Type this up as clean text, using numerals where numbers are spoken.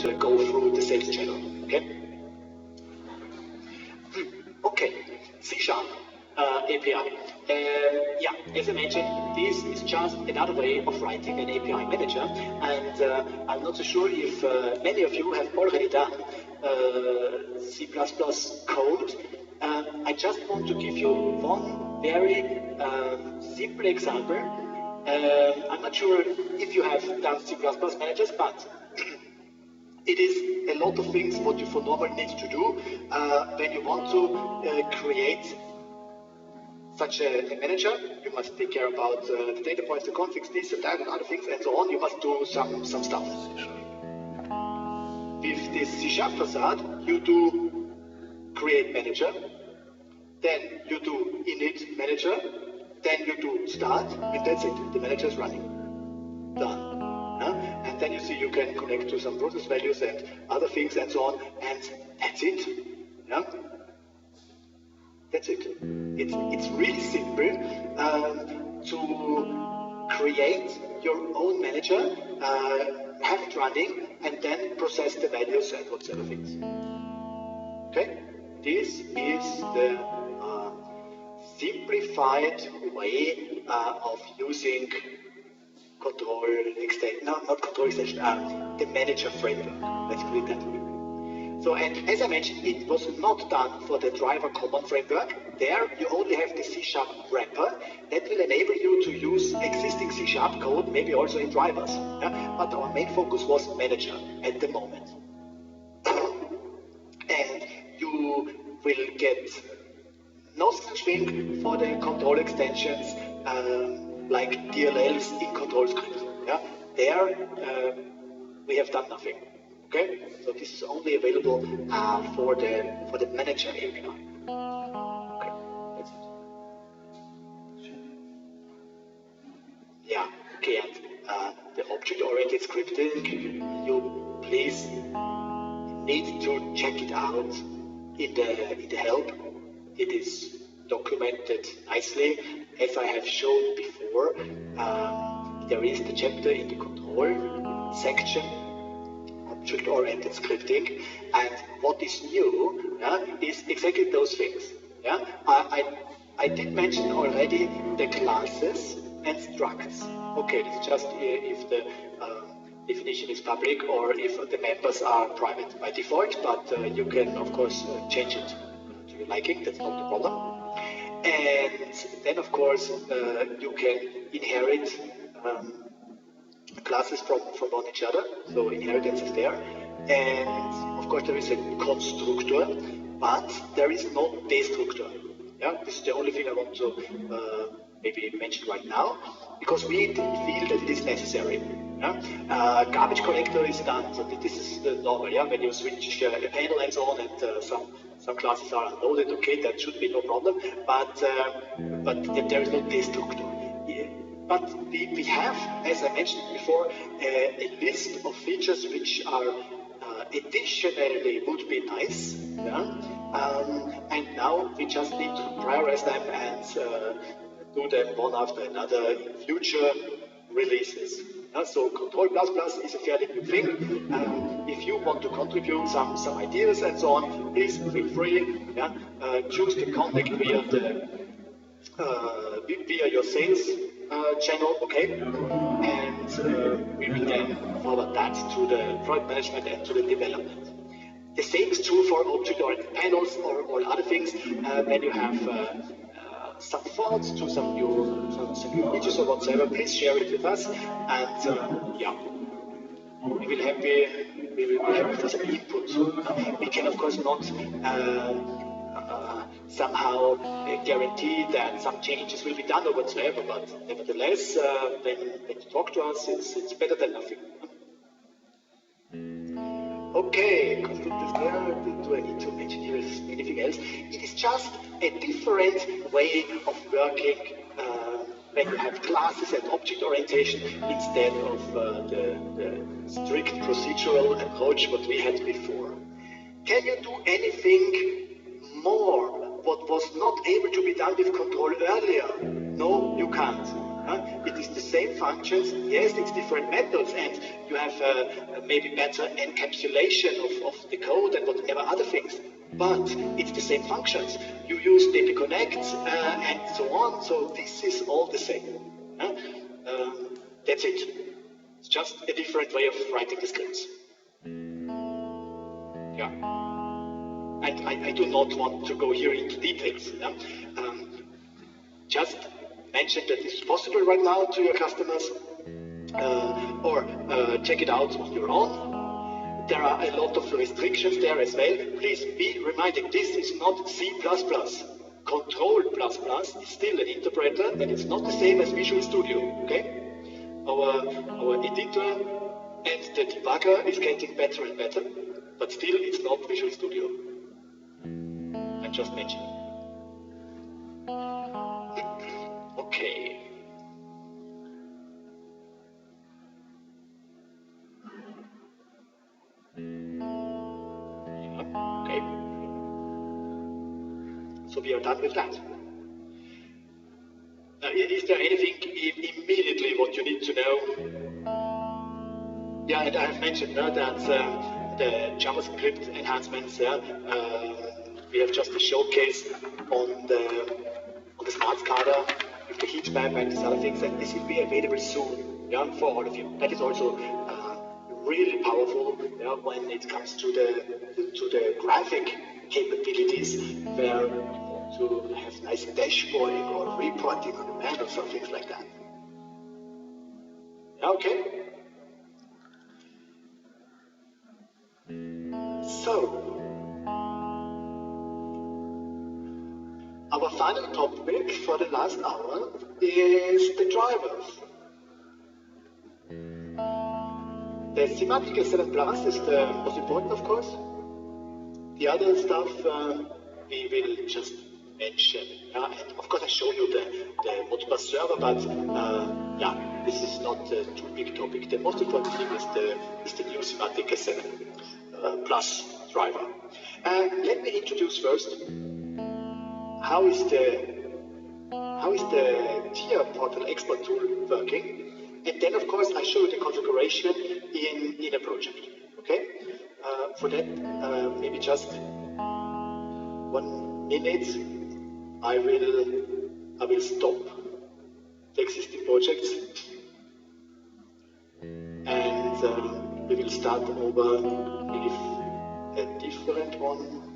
would go through the sales channel. Okay. Okay. C# API. Yeah, as I mentioned, this is just another way of writing an API manager, and I'm not so sure if many of you have already done C++ code. I just want to give you one very simple example. I'm not sure if you have done C++ managers, but it is a lot of things what you for normal need to do when you want to create such a manager. You must take care about the data points, the configs, this and that, and other things, and so on. You must do some stuff. With this C# facade, you do create manager, then you do init manager, then you do start, and that's it. The manager is running. Done. And then you see you can connect to some process values and other things and so on, and that's it. Yeah? That's it. It's really simple to create your own manager, have it running, and then process the values and whatever things. Okay? This is the simplified way of using control extension, no, not control extension, the manager framework. Let's put it that way. So, and as I mentioned, it was not done for the driver common framework. There, you only have the C# wrapper that will enable you to use existing C# code, maybe also in drivers. Yeah? But our main focus was manager at the moment. And you will get no such thing for the control extensions like DLLs in control script. Yeah? There, we have done nothing. Okay, so this is only available for the manager API. Okay, that's it. Yeah. Okay, and the object-oriented scripting, you please need to check it out in the help. It is documented nicely, as I have shown before. There is the chapter in the control section. Object-oriented scripting, and what is new is exactly those things. Yeah, I did mention already the classes and structs. Okay, this is just if the definition is public or if the members are private by default, but you can of course change it to your liking. That's not the problem. And then of course you can inherit classes from one each other, so inheritance is there, and of course there is a constructor, but there is no destructor. Yeah, this is the only thing I want to maybe mention right now, because we didn't feel that it is necessary. Yeah? Garbage collector is done, so this is the normal. Yeah, when you switch a panel and so on, and some classes are unloaded. Okay, that should be no problem, but there is no destructor. But we have, as I mentioned before, a list of features which are additionally would be nice, yeah? And now we just need to prioritize them and do them one after another in future releases. So Control++ is a fairly new thing. If you want to contribute some ideas and so on, please feel free. Yeah? Choose the contact via your sales channel, okay? And we will then forward that to the product management and to the development. The same is true for object-oriented panels or other things. When you have some thoughts to some new features or whatsoever, please share it with us. And yeah, we will have with some input. We can of course not somehow guarantee that some changes will be done or whatsoever, but nevertheless, when you talk to us, it's better than nothing. Okay, constructors there. Do I need to mention here anything else? It is just a different way of working when you have classes and object orientation instead of the strict procedural approach what we had before. Can you do anything more what was not able to be done with control earlier? No, you can't. It is the same functions. Yes, it's different methods, and you have maybe better encapsulation of the code and whatever other things. But it's the same functions. You use DP Connect and so on. So this is all the same. That's it. It's just a different way of writing the scripts. Yeah. And I do not want to go here into details. Just mention that this is possible right now to your customers, or check it out on your own. There are a lot of restrictions there as well. Please be reminded, this is not C++. Control++ is still an interpreter, and it's not the same as Visual Studio, okay? Our editor and the debugger is getting better and better, but still it's not Visual Studio. I'm just mentioning. Okay. Yeah, okay. So we are done with that. Is there anything immediately what you need to know? Yeah, and I have mentioned that the JavaScript enhancements. We have just a showcase on the smart SCADA with the heat map and these other things, and this will be available soon. Yeah, for all of you. That is also really powerful when it comes to the graphic capabilities, where you want to have nice dashboarding or reporting on demand or some things like that. Yeah, okay. So, our final topic for the last hour is the drivers. The semantic S7 Plus is the most important, of course. The other stuff we will just mention. And of course, I show you the Modbus server, but yeah, this is not a too big topic. The most important thing is the new semantic S7 Plus driver. Let me introduce first how is the tier portal export tool working. And then, of course, I show you the configuration in a project. Okay? For that, maybe just 1 minute. I will stop the existing projects, and we will start over with a different one.